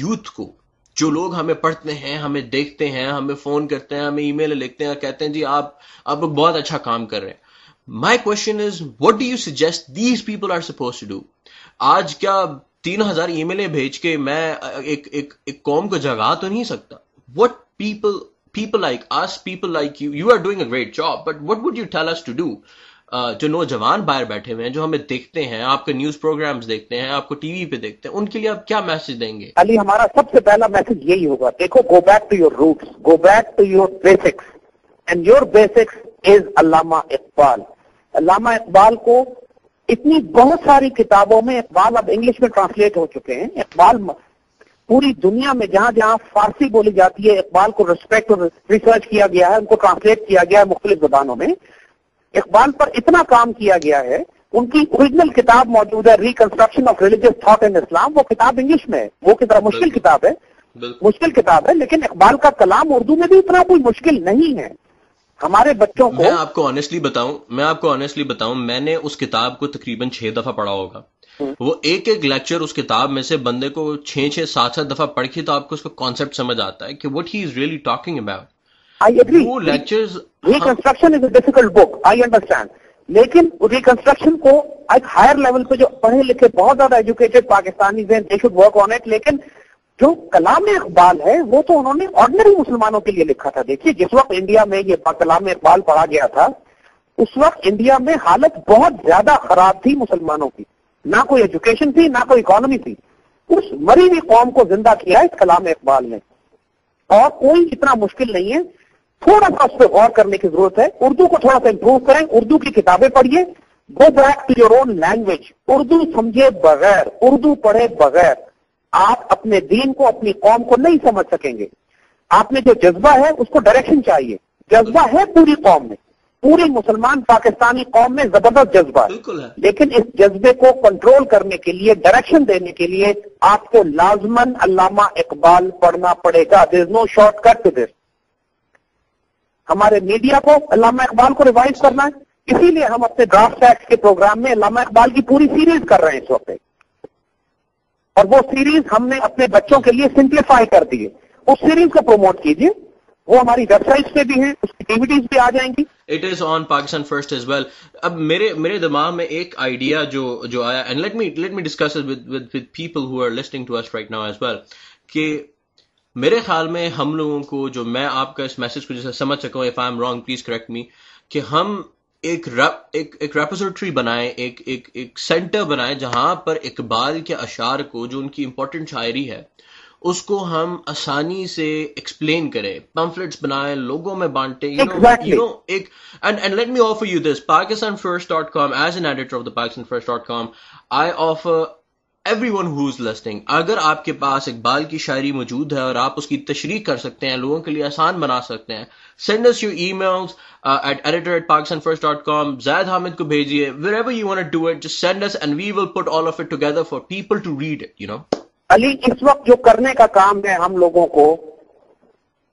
Youth को, जो लोग हमें पढ़ते हैं, हमें देखते हैं, हमें फोन करते हैं, हमें ईमेल लिखते हैं, कहते हैं जी आप लोग बहुत अच्छा काम कर रहे हैं. My question is, what do you suggest these people are suppose to do? आज क्या 3,000 ईमेलें भेज के मैं एक कौम को जगा तो नहीं सकता? What people like us, people like you are doing a great job, but what would you tell us to do? जो नौजवान बाहर बैठे हुए हैं, जो हमें देखते हैं, आपके न्यूज प्रोग्राम्स देखते हैं, आपको टीवी पे देखते हैं, उनके लिए आप क्या मैसेज देंगे? अली, हमारा सबसे पहला मैसेज यही होगा, देखो, go back to your roots, go back to your basics, and your basics is Allama Iqbal. Allama Iqbal को इतनी बहुत सारी किताबों में, इकबाल अब इंग्लिश में ट्रांसलेट हो चुके हैं. इकबाल पूरी दुनिया में जहां जहां फारसी बोली जाती है, इकबाल को रिस्पेक्ट और रिसर्च किया गया है, उनको ट्रांसलेट किया गया है मुख्तलिफ ज़बानों में. इकबाल पर इतना काम किया गया है, उनकी ओरिजिनल किताब मौजूद है, reconstruction of religious thought in Islam. वो किताब इंग्लिश में है, वो किताब मुश्किल किताब है, लेकिन इकबाल का कलाम उर्दू में भी इतना कोई मुश्किल नहीं है. हमारे बच्चों को, मैं आपको ऑनेस्टली बताऊं, मैंने उस किताब को तकरीबन 6 दफा पढ़ा होगा. वो एक लेक्चर उस किताब में से बंदे को 6, 7 दफा पढ़ के तो आपको उसका कॉन्सेप्ट समझ आता है कि what he is really talking about. I agree, वो lectures, reconstruction is a difficult book, I understand, लेकिन रिकंस्ट्रक्शन को एक हायर लेवल पे जो पढ़े लिखे बहुत ज्यादा एजुकेटेड पाकिस्तानी हैं, they should work on it. लेकिन जो कलाम इकबाल है वो तो उन्होंने ऑर्डिनरी मुसलमानों के लिए लिखा था. देखिए, जिस वक्त इंडिया में ये कलाम इकबाल पढ़ा गया था, उस वक्त इंडिया में हालत बहुत ज्यादा खराब थी मुसलमानों की. ना कोई एजुकेशन थी, ना कोई इकोनॉमी थी. उस मरी हुई कौम को जिंदा किया इस कलाम इकबाल ने, और कोई इतना मुश्किल नहीं है. थोड़ा सा उस पर गौर करने की जरूरत है. उर्दू को थोड़ा सा इंप्रूव करें, उर्दू की किताबें पढ़िए, go back to your own language. Urdu समझे बगैर, उर्दू पढ़े बगैर आप अपने दीन को, अपनी कौम को नहीं समझ सकेंगे. आपने जो जज्बा है उसको डायरेक्शन चाहिए. जज्बा है पूरी कौम में, पूरी मुसलमान पाकिस्तानी कौम में जबरदस्त जज्बा है, लेकिन इस जज्बे को कंट्रोल करने के लिए, डायरेक्शन देने के लिए आपको लाजमन अल्लामा इकबाल पढ़ना पड़ेगा. There is no shortcut to this. हमारे मीडिया को अल्लामा इकबाल को रिवाइज करना है, इसीलिए हम अपने ड्राफ्ट एक्ट के प्रोग्राम में अल्लामा इकबाल की पूरी सीरीज कर रहे हैं इस वक्त, और वो सीरीज हमने अपने बच्चों के लिए सिंप्लीफाई कर दी है. उस सीरीज को प्रमोट कीजिए, वो हमारी वेबसाइट पे भी है, उसकी डीवीडीज भी आ जाएंगी. It is on Pakistan first as well. अब मेरे दिमाग में एक आइडिया जो आया, and let me discuss it with people who are listening to us right now as well, कि मेरे ख्याल में हम लोगों को, जो मैं आपका इस मैसेज को जैसे समझ सका हूं, if I am wrong please correct मी, कि हम एक रेपोजिटरी बनाएं, एक सेंटर बनाएं जहां पर इकबाल के अशार को, जो उनकी इंपॉर्टेंट शायरी है, उसको हम आसानी से एक्सप्लेन करें, पम्फलेट्स बनाएं, लोगों में बांटें, and let me offer you this, pakistanfirst.com, as an editor of the pakistanfirst.com, I offer everyone who's listening, अगर आपके पास इकबाल की शायरी मौजूद है और आप उसकी तशरीह कर सकते हैं, लोगों के लिए आसान बना सकते हैं, send us your emails at editor@pakistanfirst.com. Zaid Hamid को भेजिए, wherever you want to do it, just send us and we will put all of it together for people to read it, you know. Ali, इस वक्त जो करने का काम है हम लोगों को,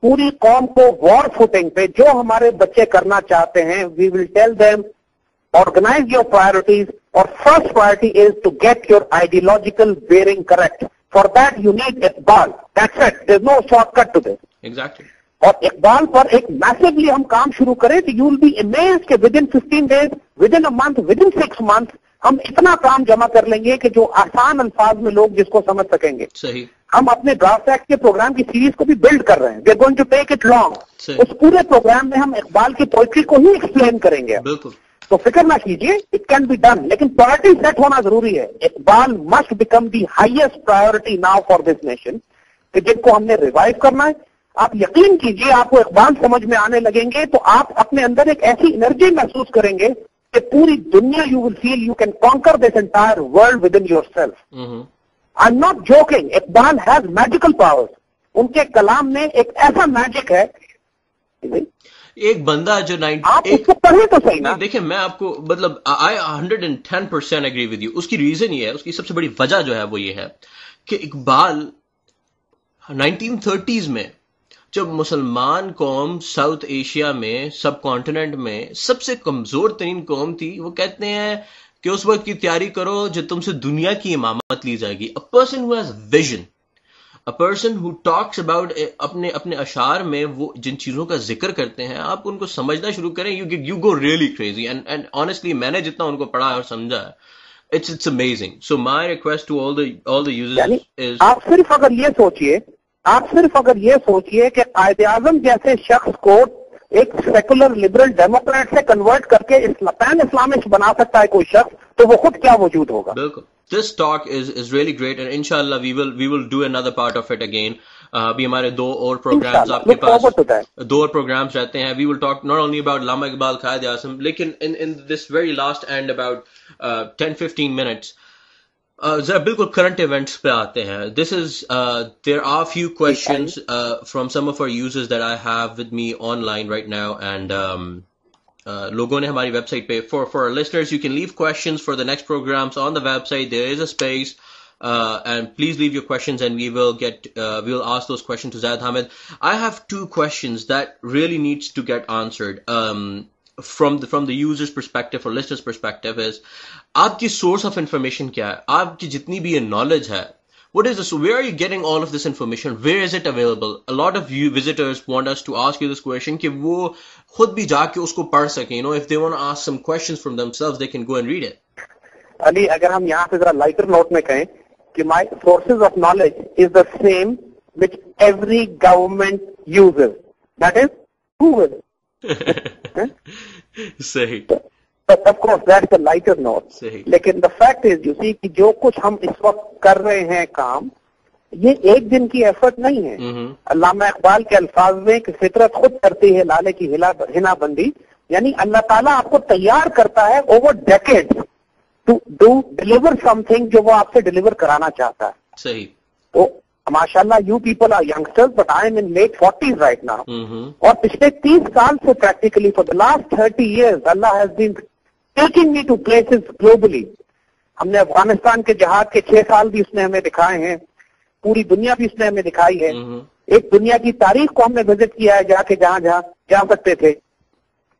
पूरी कौम को वॉर फुटिंग पे जो हमारे बच्चे करना चाहते हैं, we will tell them, organise your priorities, और first priority is to get your ideological bearing correct. For that you need Iqbal, that's it, there is no shortcut to this. Exactly. और इकबाल पर एक मैसिवली हम काम शुरू करें तो यू विल बी अमेज्ड कि with in 15 days, with in a month, with in 6 month हम इतना काम जमा कर लेंगे कि जो आसान अल्फाज में लोग जिसको समझ सकेंगे. सही. हम अपने ड्राफ्ट एक्ट के प्रोग्राम की सीरीज को भी बिल्ड कर रहे हैं. We are going to take it long. उस पूरे प्रोग्राम में हम इकबाल की पोइट्री को ही एक्सप्लेन करेंगे. बिल्कुल. तो फिक्र ना कीजिए, इट कैन बी डन, लेकिन प्रायोरिटी सेट होना जरूरी है. Iqbal must become the highest priority now for this nation, कि जिनको हमने रिवाइव करना है. आप यकीन कीजिए, आपको इकबाल समझ में आने लगेंगे तो आप अपने अंदर एक ऐसी एनर्जी महसूस करेंगे कि पूरी दुनिया, you will feel you can conquer this entire world with in your self. I am not joking, Iqbal has magical powers. उनके कलाम में एक ऐसा मैजिक है. एक बंदा जो आप उसको पढ़े तो सही ना. देखिए, मैं आपको मतलब आई 110% एग्री विद यू. उसकी रीजन ये है, उसकी सबसे बड़ी वजह जो है वो ये है कि इकबाल 1930s में, जब मुसलमान कौम साउथ एशिया में, सब कॉन्टिनेंट में सबसे कमजोर तरीन कौम थी, वो कहते हैं कि उस वक्त की तैयारी करो जो तुमसे दुनिया की इमामत ली जाएगी. A person who has vision, a person who talks about अपने अपने अशार में वो जिन चीजों का जिक्र करते हैं, आप उनको समझना शुरू करें, you go really crazy. And honestly, मैंने जितना उनको पढ़ा और समझा है, it's amazing. So my request to all the users is, आप सिर्फ अगर ये सोचिए कि कायदे आजम जैसे शख्स को एक सेकुलर लिबरल डेमोक्रेट से कन्वर्ट करके पैन इस्लामिस्ट बना सकता है कोई शख्स, तो वो खुद क्या वजूद होगा। बिल्कुल। This talk is really great and inshallah we will do another part of it again. अभी हमारे 2 और प्रोग्राम्स आपके पास 2 और प्रोग्राम्स रहते हैं. We will talk not only about Allama Iqbal, Qaid Asim, लेकिन in this very last end about 10-15 minutes जरा बिल्कुल करंट इवेंट्स पे आते हैं. This is there are few questions from some of our users that I have with me online right now and लोगों ने हमारी website पे for our listeners you can leave questions for the next programs on the website. There is a space and please leave your questions and we will ask those questions to Zaid Hamid. I have 2 questions that really needs to get answered from the user's perspective or listener's perspective is आपकी source of information क्या है? आपकी जितनी भी ये knowledge है, what is this? Where are you getting all of this information? Where is it available? A lot of you visitors want us to ask you this question कि वो खुद भी जाके उसको पढ़ सकें. You know, if they want to ask some questions from themselves, they can go and read it. Ali, अगर हम यहाँ से जरा लाइटर नोट में कहें कि my sources of knowledge is the same which every government uses. That is Google. सही. But of course that's the lighter note. सही. लेकिन the fact is you see कि जो कुछ हम इस वक्त कर रहे हैं काम, ये एक दिन की एफर्ट नहीं है. अल्लामा इकबाल के अल्फाज में कि फितरत खुद करती है लाले की हिनाबंदी, यानी अल्लाह ताला आपको तैयार करता है over decades to do deliver something जो वो आपसे डिलीवर कराना चाहता है. सही. तो माशाल्लाह you people are youngsters but I am in late 40s right now. और पिछले 30 साल से practically for the last 30 years अल्लाह has been taking me to places globally. हमने अफगानिस्तान के जहाज के 6 साल भी उसने हमें दिखाए हैं, पूरी दुनिया भी उसने हमें दिखाई है. एक दुनिया की तारीख को हमने विजिट किया है जाके जहां जहां जा सकते थे.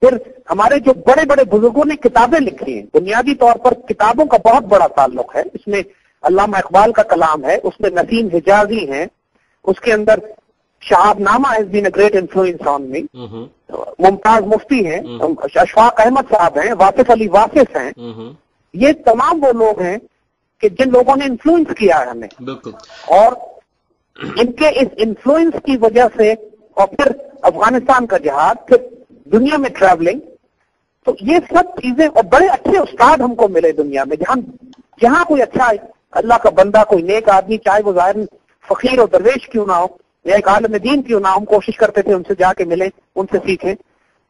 फिर हमारे जो बड़े बड़े बुजुर्गों ने किताबें लिखी हैं, बुनियादी तौर पर किताबों का बहुत बड़ा ताल्लुक है. इसमें अल्लामा इकबाल का कलाम है, उसमें नसीम हिजाजी है, उसके अंदर Shahabnama has been a great influence on me. Mumtaz Mufti हैं, अशफाक अहमद साहब हैं, वासिफ अली वासिफ हैं. ये तमाम वो लोग हैं कि जिन लोगों ने इन्फ्लुएंस किया है हमें. बिल्कुल. और इनके इस इन्फ्लुएंस की वजह से और फिर अफगानिस्तान का जहाज, फिर दुनिया में ट्रैवलिंग, तो ये सब चीजें और बड़े अच्छे उस्ताद हमको मिले दुनिया में. जहां कोई अच्छा अल्लाह का बंदा, कोई नेक आदमी, चाहे वो जाहिर फकीर और दरवेश क्यों ना हो या एक आलम दीन क्यों ना हो, हम कोशिश करते थे उनसे जाके मिलें, उनसे सीखें.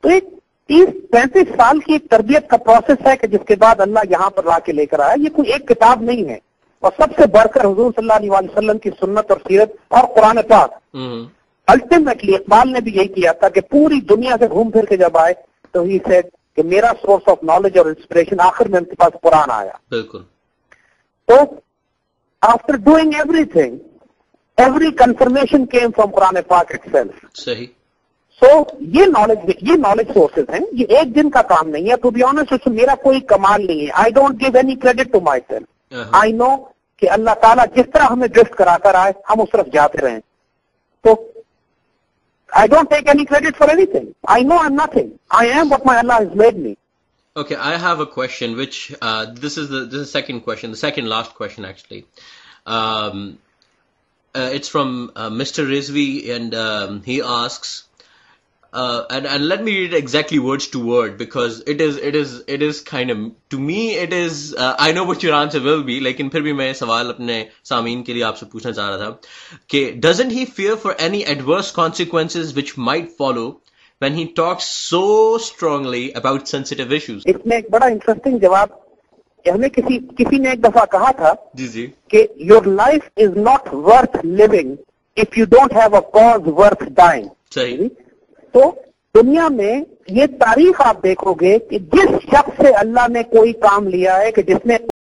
तो एक 30-35 साल की एक तरबियत का प्रोसेस है कि जिसके बाद अल्लाह यहाँ पर ला के लेकर आया. ये कोई एक किताब नहीं है. और सबसे बढ़कर हुजूर सल्लल्लाहु अलैहि वसल्लम की सुन्नत और सीरत और कुरान पाक. अल्टीमेटली इकबाल ने भी यही किया था कि पूरी दुनिया से घूम फिर के जब आए तो ही सेड कि मेरा सोर्स ऑफ नॉलेज और इंस्पिरेशन आखिर में उनके पास कुरान आया. बिल्कुल. तो after doing everything, every confirmation came from Quran पाक इटसेल्फ. सही. सो ये नॉलेज सोर्सेज हैं. ये एक दिन का काम नहीं है. टू बी ऑनेस्ट उसमें मेरा कोई कमाल नहीं है. I don't give any credit to myself. I know कि अल्लाह ताला जिस तरह हमें ड्रिफ्ट कराकर आए हम उस तरफ जाते रहे. तो I don't take any credit for anything. I know I'm nothing. I am what my Allah has made me. Okay, I have a question which this is the second question, the second last question actually. It's from Mr. Rizvi and he asks and let me read it exactly words to word because it is kind of, to me it is I know what your answer will be, लेकिन फिर भी मैं सवाल अपने सामीन के लिए आपसे पूछना चाह रहा था कि doesn't he fear for any adverse consequences which might follow when he talks so strongly about sensitive issues? इसमें एक बड़ा इंटरेस्टिंग जवाब हमें किसी ने एक दफा कहा था जी कि your life is not worth living if you don't have a cause worth dying. सही. तो दुनिया में ये तारीख आप देखोगे कि जिस शख्स से अल्लाह ने कोई काम लिया है कि जिसने